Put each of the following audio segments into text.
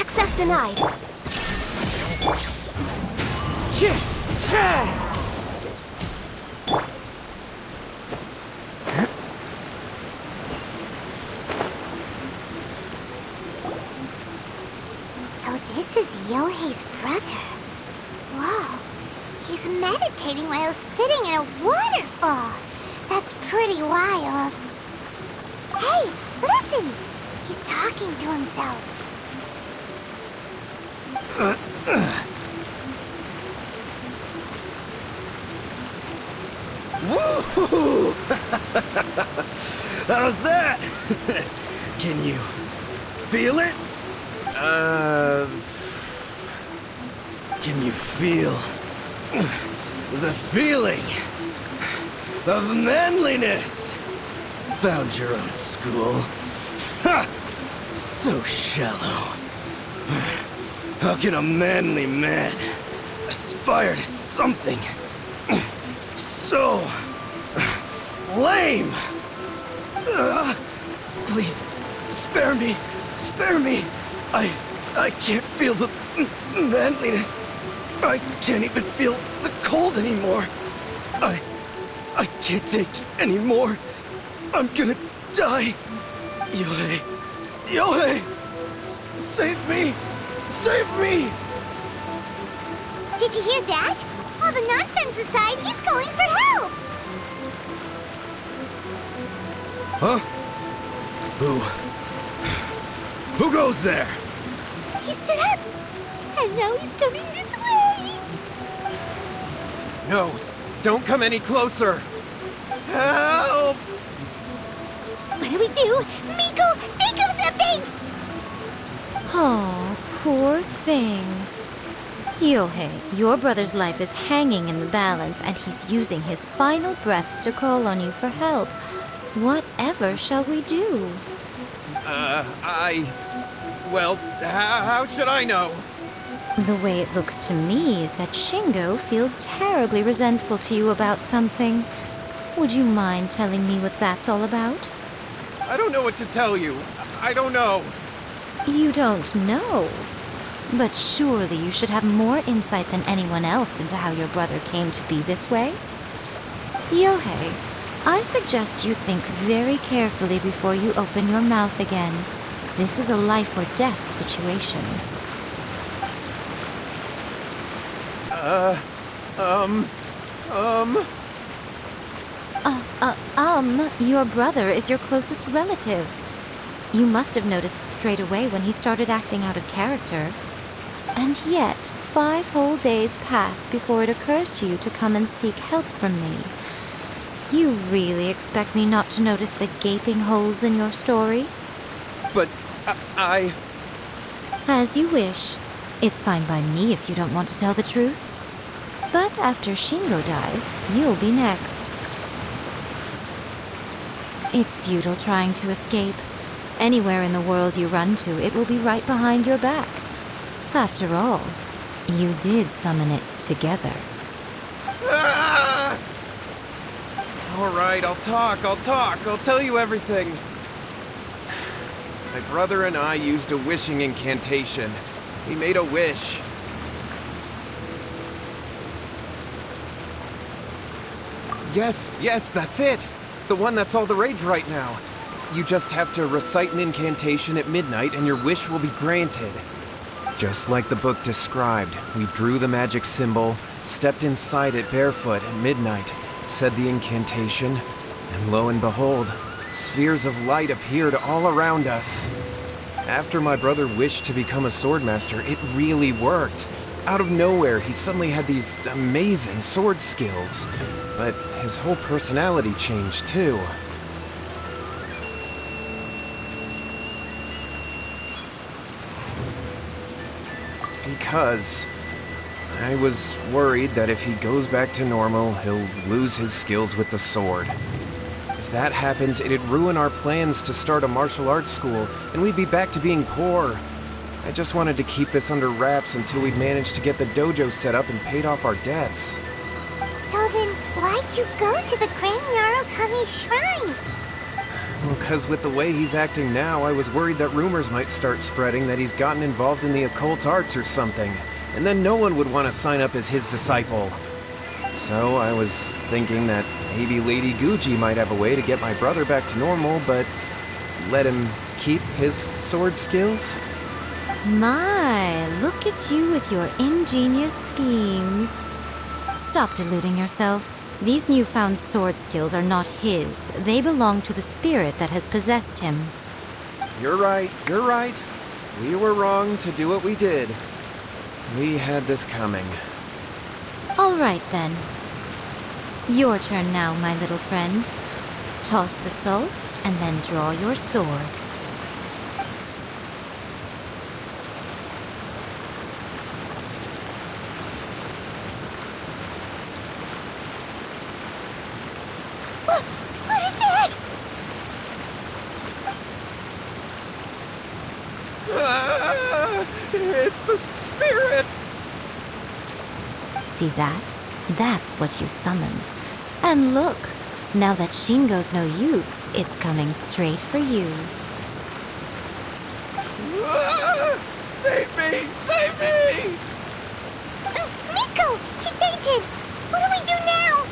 Access denied. So this is Yohei's brother. Whoa. He's meditating while sitting in a waterfall. That's pretty wild. Hey, listen! He's talking to himself. Woo! How's that? Can you feel it? Can you feel the feeling of manliness? Found your own school. Ha! So shallow. How can a manly man aspire to something so lame? Please, spare me. Spare me. I can't feel the manliness. I can't even feel the cold anymore. I can't take any more. I'm gonna die. Yohei. Yohei! Save me! Save me! Did you hear that? All the nonsense aside, he's going for help! Huh? Who goes there? He stood up! And now he's coming this way! No, don't come any closer! Help! What do we do? Miko, think of something! Oh, poor thing. Yohei, your brother's life is hanging in the balance, and he's using his final breaths to call on you for help. Whatever shall we do? Well, how should I know? The way it looks to me is that Shingo feels terribly resentful to you about something. Would you mind telling me what that's all about? I don't know what to tell you. I don't know. You don't know? But surely you should have more insight than anyone else into how your brother came to be this way? Yohei, I suggest you think very carefully before you open your mouth again. This is a life or death situation. Your brother is your closest relative. You must have noticed straight away when he started acting out of character. And yet, 5 whole days pass before it occurs to you to come and seek help from me. You really expect me not to notice the gaping holes in your story? But I... As you wish. It's fine by me if you don't want to tell the truth. But after Shingo dies, you'll be next. It's futile trying to escape. Anywhere in the world you run to, it will be right behind your back. After all, you did summon it together. Ah! All right, I'll talk. I'll tell you everything. My brother and I used a wishing incantation. We made a wish. Yes, that's it. The one that's all the rage right now. You just have to recite an incantation at midnight and your wish will be granted. Just like the book described, we drew the magic symbol, stepped inside it barefoot at midnight, said the incantation, and lo and behold, spheres of light appeared all around us. After my brother wished to become a swordmaster, it really worked. Out of nowhere, he suddenly had these amazing sword skills, but his whole personality changed too. Because I was worried that if he goes back to normal, he'll lose his skills with the sword. If that happens, it'd ruin our plans to start a martial arts school, and we'd be back to being poor. I just wanted to keep this under wraps until we'd managed to get the dojo set up and paid off our debts. So then, why'd you go to the Grand Narukami Shrine? Well, 'cause with the way he's acting now, I was worried that rumors might start spreading that he's gotten involved in the occult arts or something, and then no one would want to sign up as his disciple. So I was thinking that maybe Lady Guji might have a way to get my brother back to normal, but let him keep his sword skills? My, look at you with your ingenious schemes. Stop deluding yourself. These newfound sword skills are not his. They belong to the spirit that has possessed him. You're right, you're right. We were wrong to do what we did. We had this coming. All right, then. Your turn now, my little friend. Toss the salt, and then draw your sword. What is that? It's the spirit! See that? That's what you summoned. And look, now that Shingo's no use, it's coming straight for you. Save me! Save me! Miko! He fainted! What do we do now?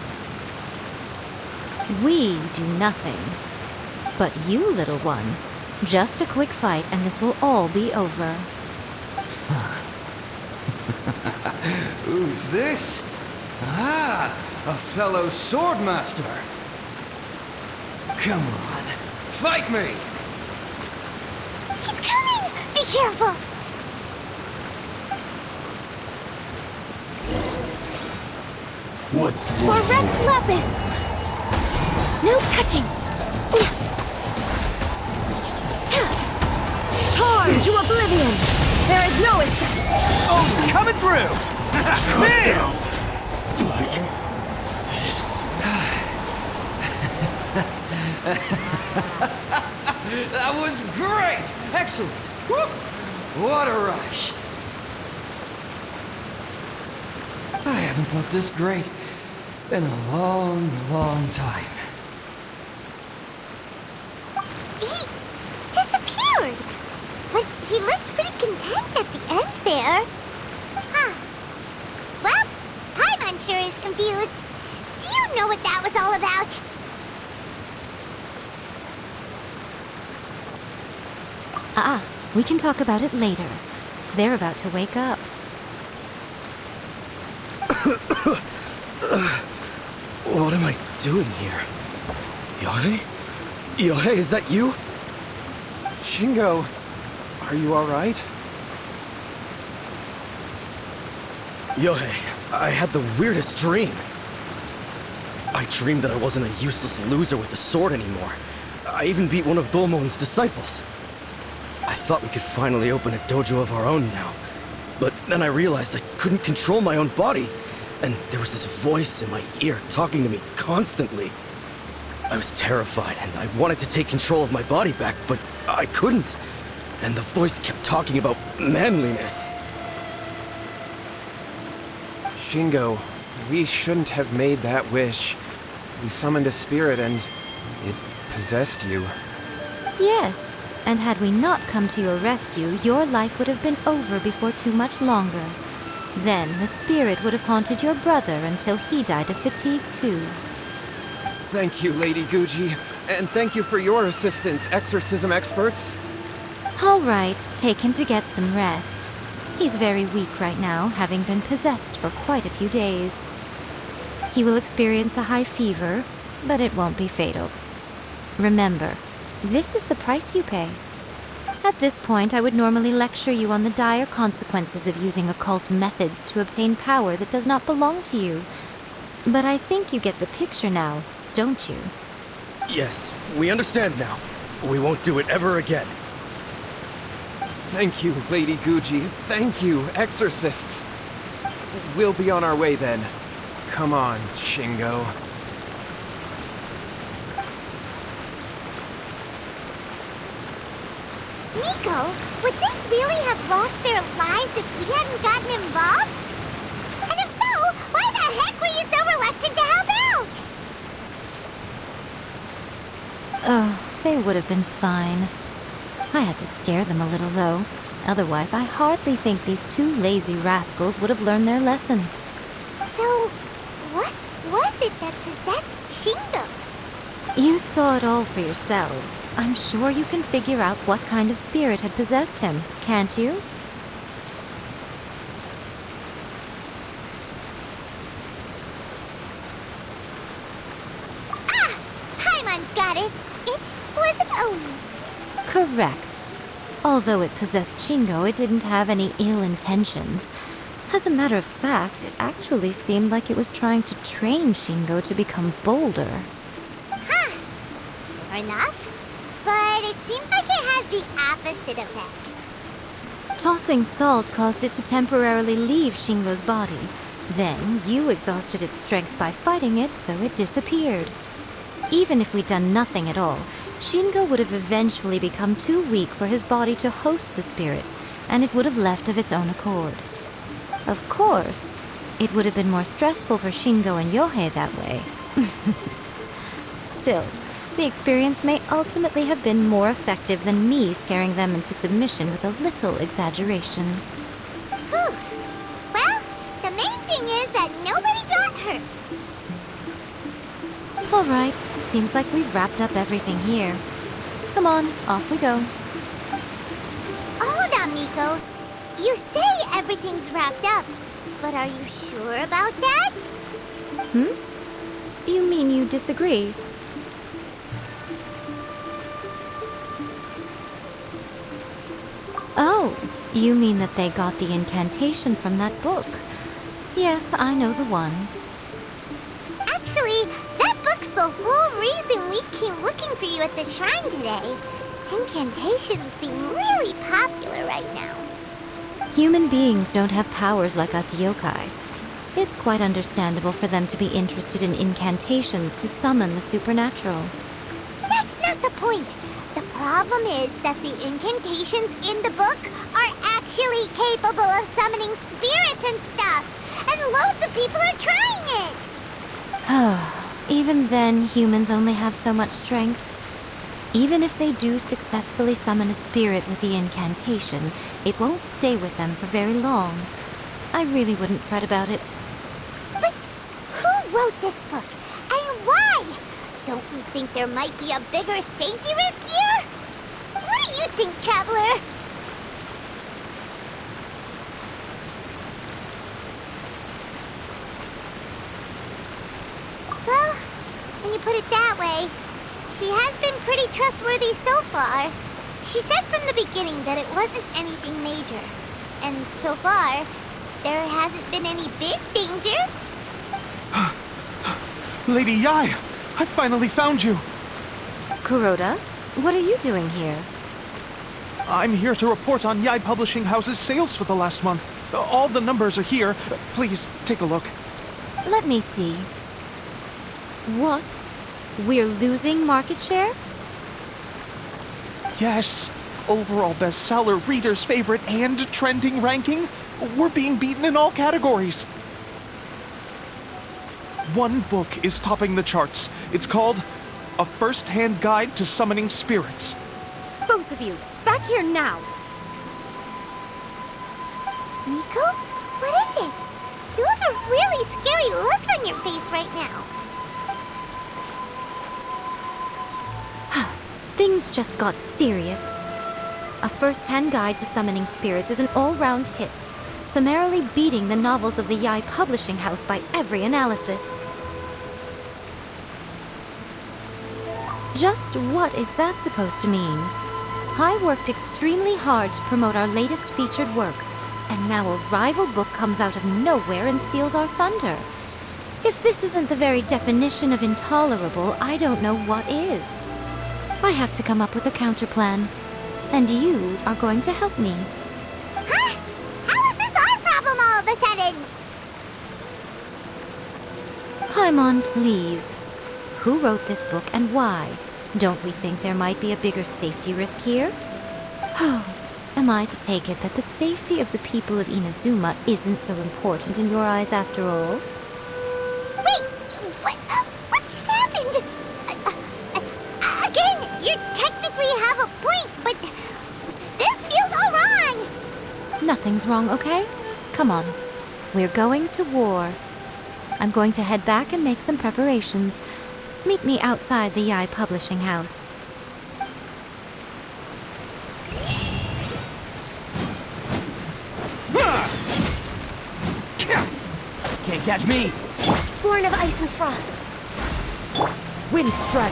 We do nothing. But you, little one, just a quick fight and this will all be over. Who's this? Ah, a fellow swordmaster. Come on, fight me! He's coming! Be careful! What's For Rex Lepus! No touching! Torn to oblivion! There is no escape! Oh, coming through! Man! That was great! Excellent! Whoop! What a rush! I haven't felt this great in a long, long time. He disappeared! But he looked pretty content at the end there. Huh. Well, Paimon sure is confused. Do you know what that was all about? We can talk about it later. They're about to wake up. What am I doing here? Yae? Yae, is that you? Shingo, are you alright? Yae, I had the weirdest dream. I dreamed that I wasn't a useless loser with a sword anymore. I even beat one of Dolmon's disciples. I thought we could finally open a dojo of our own now. But then I realized I couldn't control my own body. And there was this voice in my ear talking to me constantly. I was terrified and I wanted to take control of my body back, but I couldn't. And the voice kept talking about manliness. Shingo, we shouldn't have made that wish. We summoned a spirit and it possessed you. Yes, and had we not come to your rescue, your life would have been over before too much longer. Then the spirit would have haunted your brother until he died of fatigue too. Thank you, Lady Guji, and thank you for your assistance, exorcism experts. All right, take him to get some rest. He's very weak right now, having been possessed for quite a few days. He will experience a high fever, but it won't be fatal. Remember, this is the price you pay. At this point, I would normally lecture you on the dire consequences of using occult methods to obtain power that does not belong to you. But I think you get the picture now, don't you? Yes, we understand now. We won't do it ever again. Thank you, Lady Guji. Thank you, exorcists. We'll be on our way then. Come on, Shingo. Miko, would they really have lost their lives if we hadn't gotten involved? And if so, why the heck were you so reluctant to help out? They would have been fine. I had to scare them a little, though. Otherwise, I hardly think these two lazy rascals would have learned their lesson. So, what was it that possessed Shingo? You saw it all for yourselves. I'm sure you can figure out what kind of spirit had possessed him, can't you? Paimon's got it. It was an Oni. Correct. Although it possessed Shingo, it didn't have any ill intentions. As a matter of fact, it actually seemed like it was trying to train Shingo to become bolder. Huh. Fair enough. But it seemed like it had the opposite effect. Tossing salt caused it to temporarily leave Shingo's body. Then, you exhausted its strength by fighting it, so it disappeared. Even if we'd done nothing at all, Shingo would have eventually become too weak for his body to host the spirit, and it would have left of its own accord. Of course, it would have been more stressful for Shingo and Yohei that way. Still, the experience may ultimately have been more effective than me scaring them into submission with a little exaggeration. Whew. Well, the main thing is that nobody got hurt. All right, seems like we've wrapped up everything here. Come on, off we go. Hold on, Miko. You say everything's wrapped up, but are you sure about that? You mean you disagree? Oh, you mean that they got the incantation from that book? Yes, I know the one. Actually, that book's the whole reason we came looking for you at the shrine today. Incantations seem really popular right now. Human beings don't have powers like us yokai. It's quite understandable for them to be interested in incantations to summon the supernatural. That's not the point. The problem is that the incantations in the book are actually capable of summoning spirits and stuff, and loads of people are trying it. Even then, humans only have so much strength. Even if they do successfully summon a spirit with the incantation, it won't stay with them for very long. I really wouldn't fret about it. But who wrote this book, and why? Don't you think there might be a bigger safety risk here? What do you think, Traveler? Well, when you put it that way, she has been pretty trustworthy so far. She said from the beginning that it wasn't anything major. And so far, there hasn't been any big danger. Lady Yae, I finally found you. Kuroda, what are you doing here? I'm here to report on Yae Publishing House's sales for the last month. All the numbers are here. Please, take a look. Let me see. What? We're losing market share? Yes. Overall bestseller, reader's favorite, and trending ranking. We're being beaten in all categories. One book is topping the charts. It's called A First-Hand Guide to Summoning Spirits. Both of you, back here now! Miko? What is it? You have a really scary look on your face right now. Things just got serious. A First-Hand Guide to Summoning Spirits is an all-round hit, summarily beating the novels of the Yae Publishing House by every analysis. Just what is that supposed to mean? I worked extremely hard to promote our latest featured work, and now a rival book comes out of nowhere and steals our thunder. If this isn't the very definition of intolerable, I don't know what is. I have to come up with a counterplan, and you are going to help me. Huh? How is this our problem all of a sudden? Paimon, please. Who wrote this book and why? Don't we think there might be a bigger safety risk here? Am I to take it that the safety of the people of Inazuma isn't so important in your eyes after all? Wait, what just happened? Again, you're Nothing's wrong, okay? Come on. We're going to war. I'm going to head back and make some preparations. Meet me outside the Yae Publishing House. Can't catch me! Born of ice and frost. Wind strike!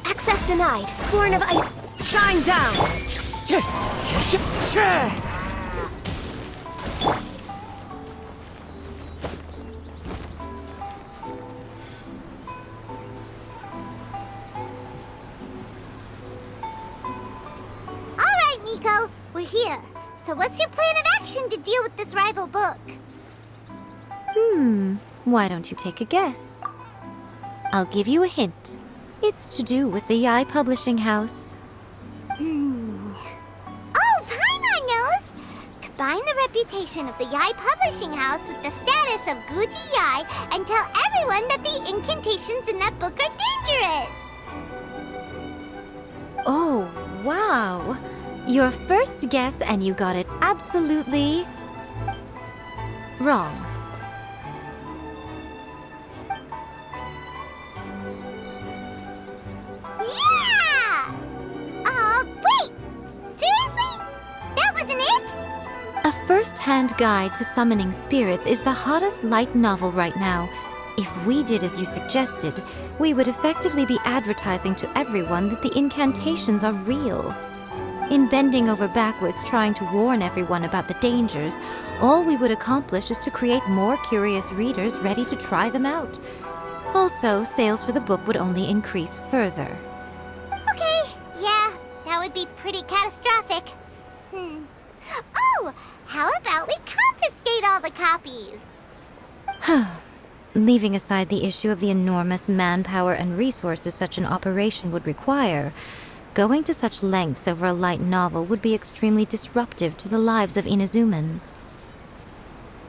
Access denied. Born of ice. Shine down! All right, Miko. We're here. So what's your plan of action to deal with this rival book? Why don't you take a guess? I'll give you a hint. It's to do with the Yae Publishing House. Oh, Paimon knows! Combine the reputation of the Yae Publishing House with the status of Guji Yae and tell everyone that the incantations in that book are dangerous! Oh, wow. Your first guess and you got it absolutely wrong. Yeah! Wait! Seriously? That wasn't it? A first-hand guide to summoning spirits is the hottest light novel right now. If we did as you suggested, we would effectively be advertising to everyone that the incantations are real. In bending over backwards trying to warn everyone about the dangers, all we would accomplish is to create more curious readers ready to try them out. Also, sales for the book would only increase further. Okay, yeah, that would be pretty catastrophic. Oh, how about we confiscate all the copies? Leaving aside the issue of the enormous manpower and resources such an operation would require, going to such lengths over a light novel would be extremely disruptive to the lives of Inazumans.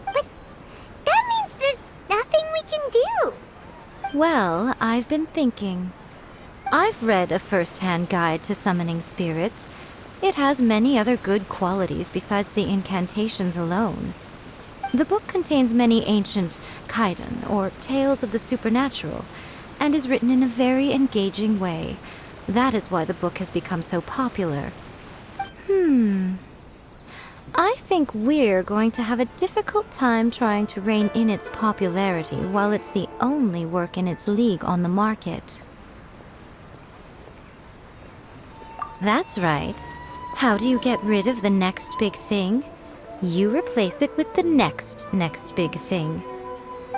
But that means there's nothing we can do. Well, I've been thinking. I've read a first-hand guide to summoning spirits. It has many other good qualities besides the incantations alone. The book contains many ancient kaiden, or tales of the supernatural, and is written in a very engaging way. That is why the book has become so popular. I think we're going to have a difficult time trying to rein in its popularity while it's the only work in its league on the market. That's right. How do you get rid of the next big thing? You replace it with the next big thing.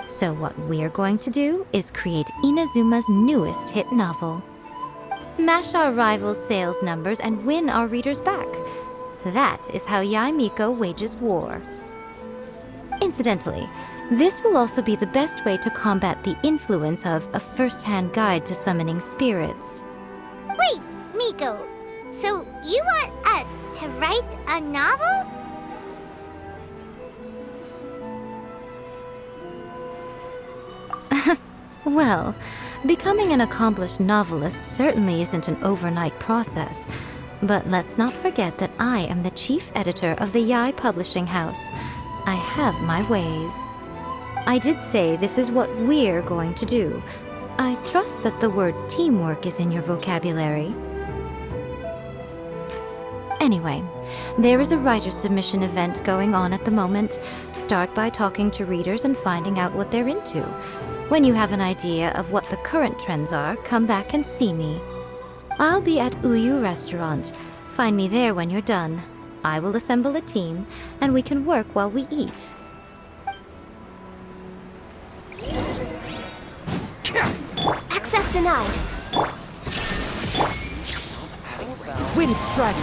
So what we're going to do is create Inazuma's newest hit novel. Smash our rivals' sales numbers and win our readers back. That is how Yae Miko wages war. Incidentally, this will also be the best way to combat the influence of a first-hand guide to summoning spirits. Wait, Miko, so you want us to write a novel? Well, becoming an accomplished novelist certainly isn't an overnight process. But let's not forget that I am the chief editor of the Yae Publishing House. I have my ways. I did say this is what we're going to do. I trust that the word teamwork is in your vocabulary. Anyway, there is a writer's submission event going on at the moment. Start by talking to readers and finding out what they're into. When you have an idea of what the current trends are, come back and see me. I'll be at Uyu Restaurant. Find me there when you're done. I will assemble a team, and we can work while we eat. Access denied. Wind strike!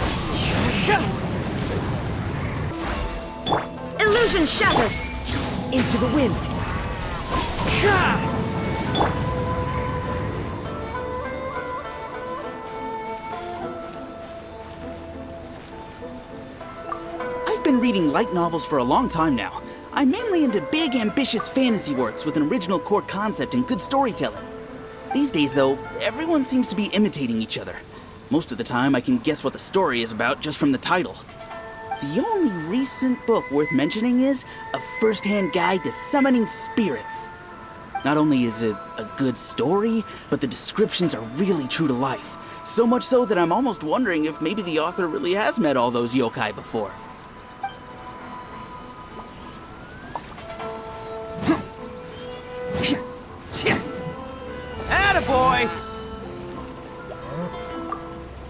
Illusion shattered! Into the wind! I've been reading light novels for a long time now. I'm mainly into big, ambitious fantasy works with an original core concept and good storytelling. These days, though, everyone seems to be imitating each other. Most of the time, I can guess what the story is about just from the title. The only recent book worth mentioning is A First-Hand Guide to Summoning Spirits. Not only is it a good story, but the descriptions are really true to life. So much so that I'm almost wondering if maybe the author really has met all those yokai before. Attaboy!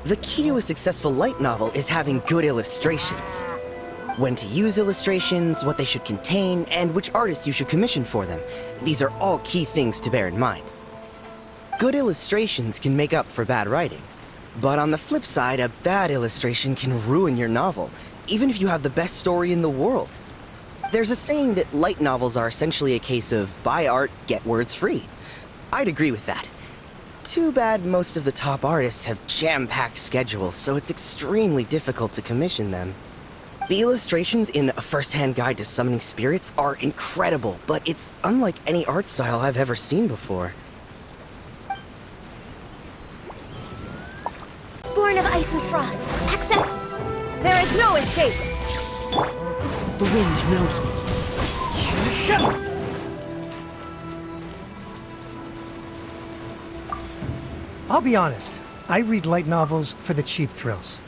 The key to a successful light novel is having good illustrations. When to use illustrations, what they should contain, and which artist you should commission for them. These are all key things to bear in mind. Good illustrations can make up for bad writing. But on the flip side, a bad illustration can ruin your novel, even if you have the best story in the world. There's a saying that light novels are essentially a case of buy art, get words free. I'd agree with that. Too bad most of the top artists have jam-packed schedules, so it's extremely difficult to commission them. The illustrations in A First-Hand Guide to Summoning Spirits are incredible, but it's unlike any art style I've ever seen before. Born of ice and frost. Access. There is no escape! The wind knows me. I'll be honest, I read light novels for the cheap thrills.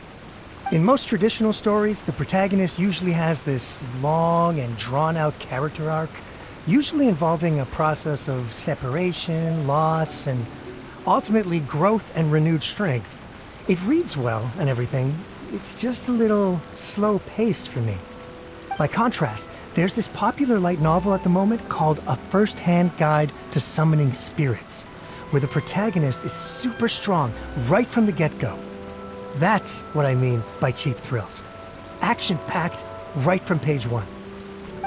In most traditional stories, the protagonist usually has this long and drawn-out character arc, usually involving a process of separation, loss, and ultimately growth and renewed strength. It reads well and everything, it's just a little slow-paced for me. By contrast, there's this popular light novel at the moment called A First-Hand Guide to Summoning Spirits, where the protagonist is super strong right from the get-go. That's what I mean by cheap thrills. Action-packed right from page one.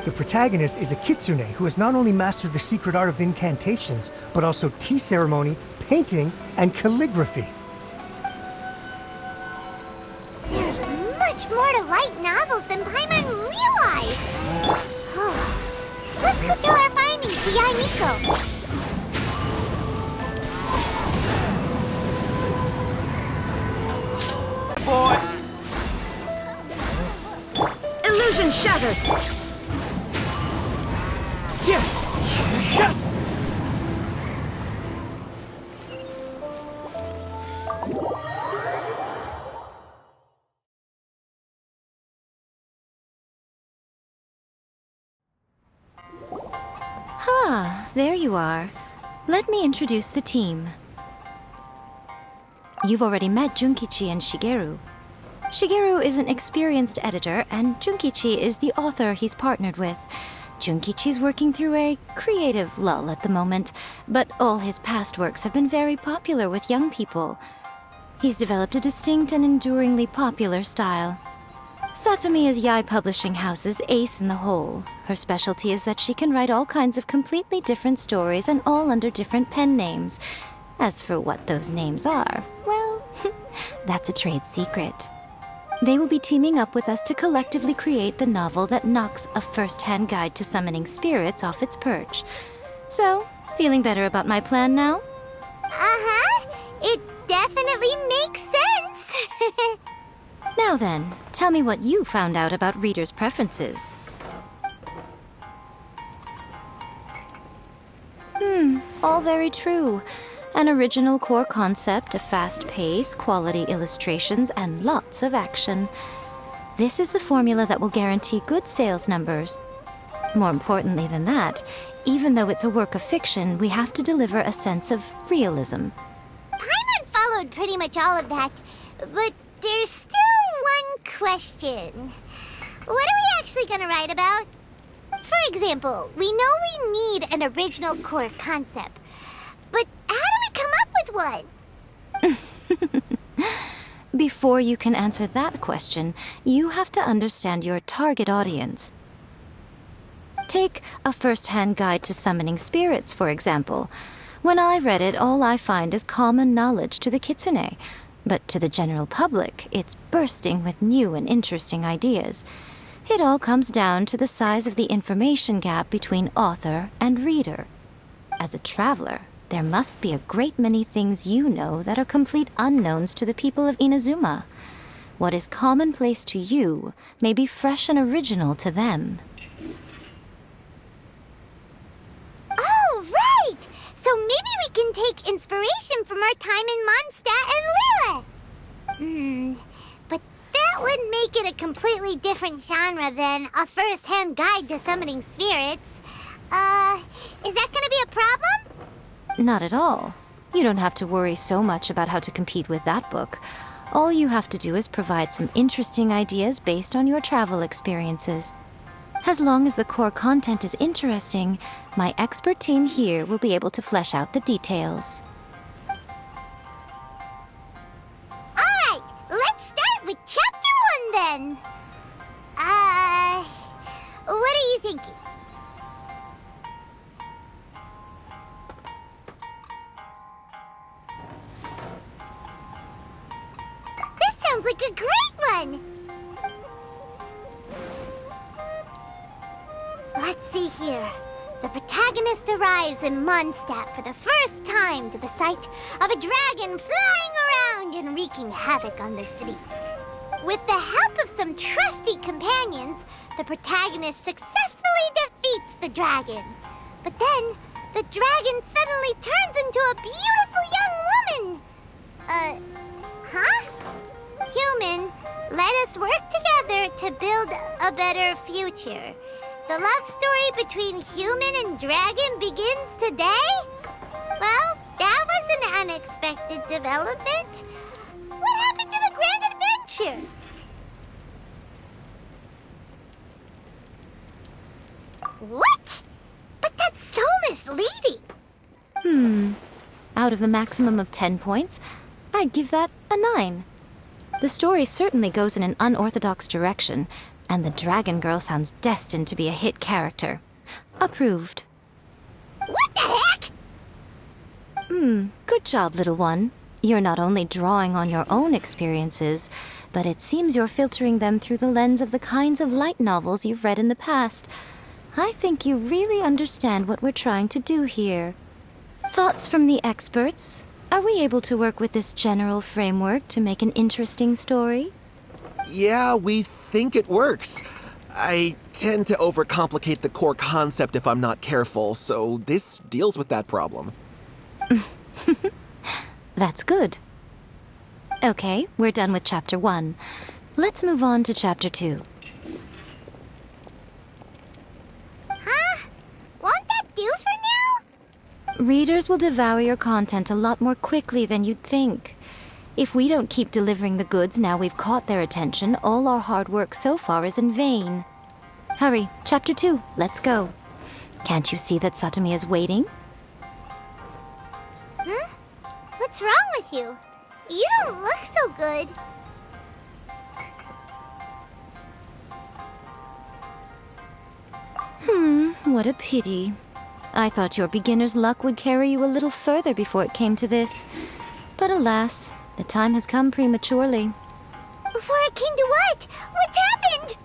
The protagonist is a kitsune who has not only mastered the secret art of incantations, but also tea ceremony, painting, and calligraphy. There's much more to light novels than Paimon realized. Let's go do our findings to Yae Miko. Boy! Illusion shattered! Ah, there you are. Let me introduce the team. You've already met Junkichi and Shigeru. Shigeru is an experienced editor, and Junkichi is the author he's partnered with. Junkichi's working through a creative lull at the moment, but all his past works have been very popular with young people. He's developed a distinct and enduringly popular style. Satomi is Yae Publishing House's ace in the hole. Her specialty is that she can write all kinds of completely different stories and all under different pen names. As for what those names are, well, that's a trade secret. They will be teaming up with us to collectively create the novel that knocks A First-Hand Guide to Summoning Spirits off its perch. So, feeling better about my plan now? Uh-huh. It definitely makes sense. Now then, tell me what you found out about readers' preferences. All very true. An original core concept, a fast pace, quality illustrations, and lots of action. This is the formula that will guarantee good sales numbers. More importantly than that, even though it's a work of fiction, we have to deliver a sense of realism. Paimon followed pretty much all of that, but there's still one question. What are we actually gonna write about? For example, we know we need an original core concept, but how do we come up with one? Before you can answer that question, you have to understand your target audience. Take A First-Hand Guide to Summoning Spirits, for example. When I read it, all I find is common knowledge to the kitsune. But to the general public, it's bursting with new and interesting ideas. It all comes down to the size of the information gap between author and reader. As a traveler, there must be a great many things you know that are complete unknowns to the people of Inazuma. What is commonplace to you may be fresh and original to them. Oh, right! So maybe we can take inspiration from our time in Mondstadt and Liyue. But that would make it a completely different genre than a first-hand guide to summoning spirits. Is that gonna be a problem? Not at all. You don't have to worry so much about how to compete with that book. All you have to do is provide some interesting ideas based on your travel experiences. As long as the core content is interesting, my expert team here will be able to flesh out the details. Alright, let's start with Chapter 1 then. What are you thinking? This sounds like a great one! Let's see here. The protagonist arrives in Mondstadt for the first time to the sight of a dragon flying around and wreaking havoc on the city. With the help of some trusty companions, the protagonist successfully defeats the dragon. But then, the dragon suddenly turns into a beautiful young woman. Huh? Human, let us work together to build a better future. The love story between human and dragon begins today? Well, that was an unexpected development. What happened to the grand adventure? What? But that's so misleading. Out of a maximum of 10 points, I'd give that a 9. The story certainly goes in an unorthodox direction, and the Dragon Girl sounds destined to be a hit character. Approved. What the heck? Good job, little one. You're not only drawing on your own experiences, but it seems you're filtering them through the lens of the kinds of light novels you've read in the past. I think you really understand what we're trying to do here. Thoughts from the experts? Are we able to work with this general framework to make an interesting story? Yeah, we think it works. I tend to overcomplicate the core concept if I'm not careful, so this deals with that problem. That's good. Okay, we're done with Chapter 1. Let's move on to Chapter 2. Huh? Won't that do for now? Readers will devour your content a lot more quickly than you'd think. If we don't keep delivering the goods now we've caught their attention, all our hard work so far is in vain. Hurry, Chapter 2, let's go. Can't you see that Satomi is waiting? Huh? What's wrong with you? You don't look so good. What a pity. I thought your beginner's luck would carry you a little further before it came to this. But alas, the time has come prematurely. Before it came to what? What's happened?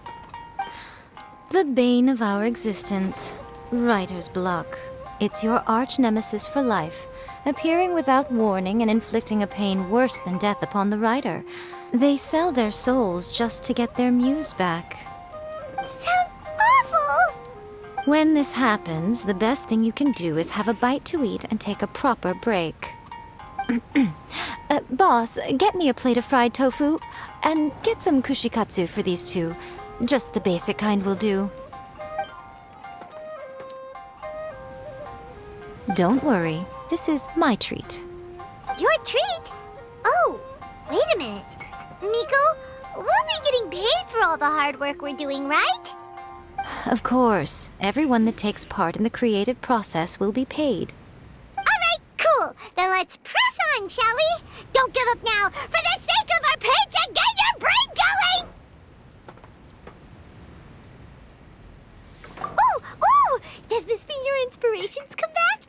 The bane of our existence. Writer's block. It's your arch-nemesis for life, appearing without warning and inflicting a pain worse than death upon the writer. They sell their souls just to get their muse back. Sounds awful! When this happens, the best thing you can do is have a bite to eat and take a proper break. Boss, get me a plate of fried tofu, and get some kushikatsu for these two. Just the basic kind will do. Don't worry, this is my treat. Your treat? Oh, wait a minute. Miko, we'll be getting paid for all the hard work we're doing, right? Of course, everyone that takes part in the creative process will be paid. Alright, cool. Then let's press on, shall we? Don't give up now. For the sake of our paycheck, get your brain going! Ooh! Does this mean your inspirations come back?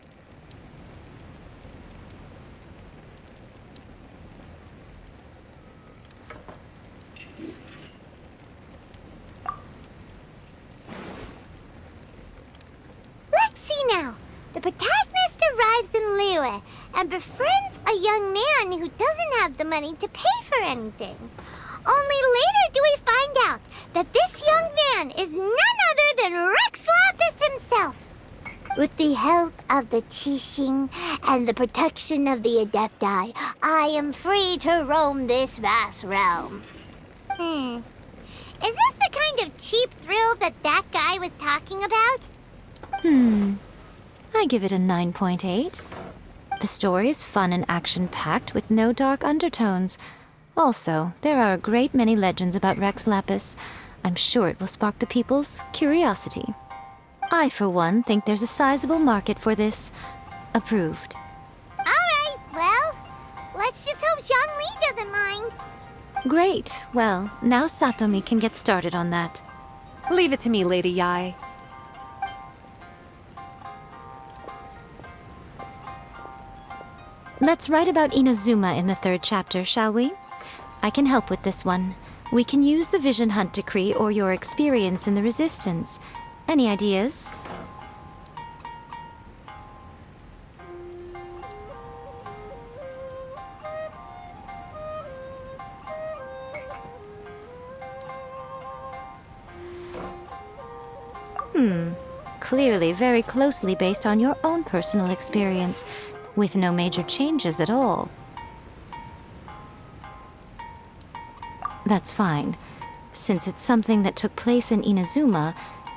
Let's see now. The protagonist arrives in Liyue. and befriends a young man who doesn't have the money to pay for anything. Only later do we find out that this young man is none other than Rex Lapis himself. With the help of the Qixing and the protection of the Adepti, I am free to roam this vast realm. Is this the kind of cheap thrill that guy was talking about? I give it a 9.8. The story is fun and action-packed with no dark undertones. Also, there are a great many legends about Rex Lapis. I'm sure it will spark the people's curiosity. I, for one, think there's a sizable market for this. Approved. All right, well, let's just hope Zhongli doesn't mind. Great. Well, now Satomi can get started on that. Leave it to me, Lady Yae. Let's write about Inazuma in the 3rd chapter, shall we? I can help with this one. We can use the Vision Hunt Decree or your experience in the Resistance. Any ideas? Clearly very closely based on your own personal experience, with no major changes at all. That's fine. Since it's something that took place in Inazuma,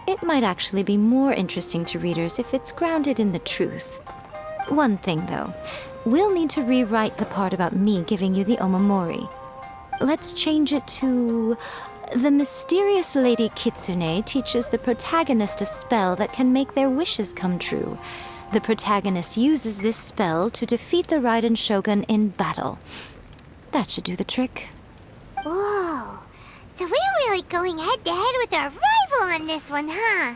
it might actually be more interesting to readers if it's grounded in the truth. One thing, though. We'll need to rewrite the part about me giving you the Omamori. Let's change it to... The mysterious Lady Kitsune teaches the protagonist a spell that can make their wishes come true. The protagonist uses this spell to defeat the Raiden Shogun in battle. That should do the trick. Whoa, so we're really going head-to-head with our rival on this one, huh?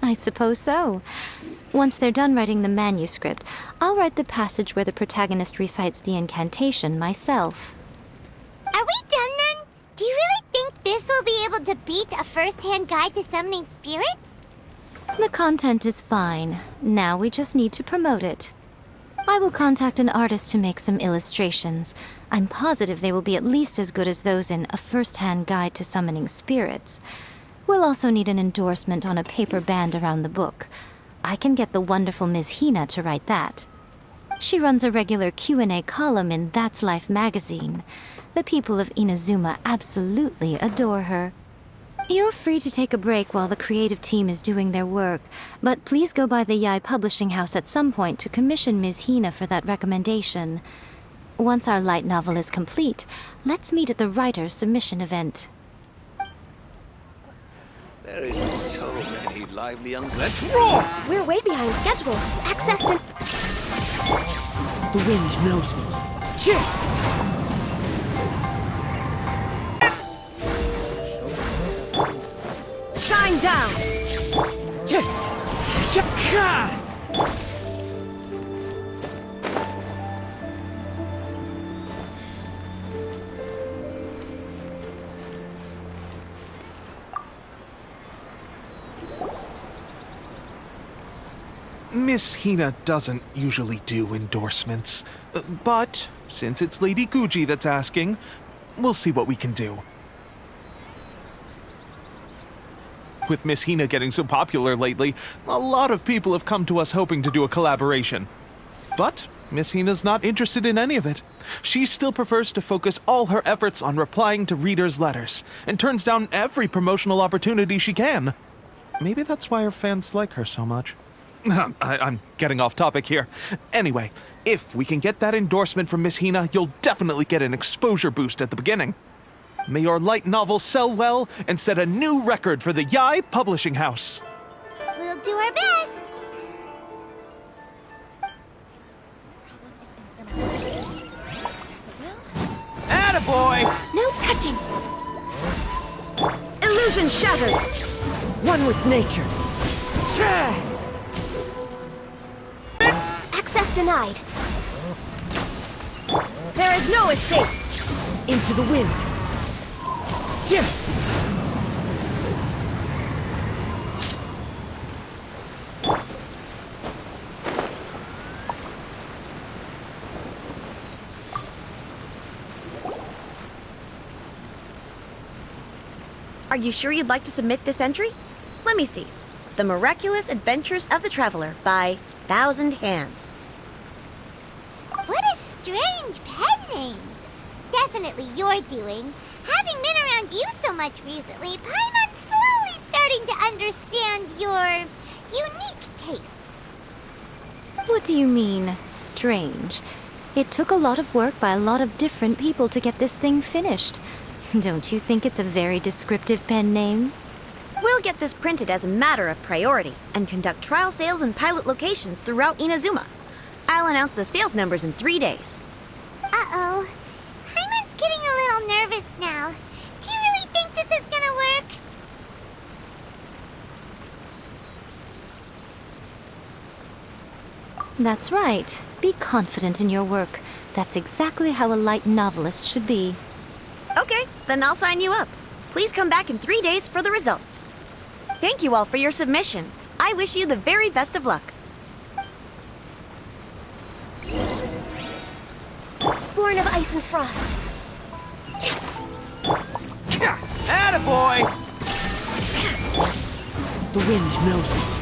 I suppose so. Once they're done writing the manuscript, I'll write the passage where the protagonist recites the incantation myself. Are we done then? Do you really think this will be able to beat a first-hand guide to summoning spirits? The content is fine. Now we just need to promote it. I will contact an artist to make some illustrations. I'm positive they will be at least as good as those in A First-Hand Guide to Summoning Spirits. We'll also need an endorsement on a paper band around the book. I can get the wonderful Ms. Hina to write that. She runs a regular Q&A column in That's Life magazine. The people of Inazuma absolutely adore her. You're free to take a break while the creative team is doing their work, but please go by the Yae Publishing House at some point to commission Ms. Hina for that recommendation. Once our light novel is complete, let's meet at the writer's submission event. There is so many lively young... Let's roll! We're way behind schedule. Access to... The wind knows me. Shine down! Miss Hina doesn't usually do endorsements, but since it's Lady Guji that's asking, we'll see what we can do. With Miss Hina getting so popular lately, a lot of people have come to us hoping to do a collaboration. But Miss Hina's not interested in any of it. She still prefers to focus all her efforts on replying to readers' letters, and turns down every promotional opportunity she can. Maybe that's why her fans like her so much. I'm getting off topic here. Anyway, if we can get that endorsement from Miss Hina, you'll definitely get an exposure boost at the beginning. May your light novel sell well and set a new record for the Yae Publishing House. We'll do our best. Attaboy! No touching! Illusion shattered! One with nature. Access denied. There is no escape! Into the wind. Are you sure you'd like to submit this entry? Let me see. The Miraculous Adventures of the Traveler by Thousand Hands. What a strange pen name. Definitely your doing. Having been around you so much recently, Paimon's slowly starting to understand your unique tastes. What do you mean, strange? It took a lot of work by a lot of different people to get this thing finished. Don't you think it's a very descriptive pen name? We'll get this printed as a matter of priority and conduct trial sales in pilot locations throughout Inazuma. I'll announce the sales numbers in 3 days. Uh-oh. Paimon's getting a little nervous now. Do you really think this is gonna work? That's right. Be confident in your work. That's exactly how a light novelist should be. Okay, then I'll sign you up. Please come back in 3 days for the results. Thank you all for your submission. I wish you the very best of luck. Born of ice and frost. Attaboy! The wind knows me.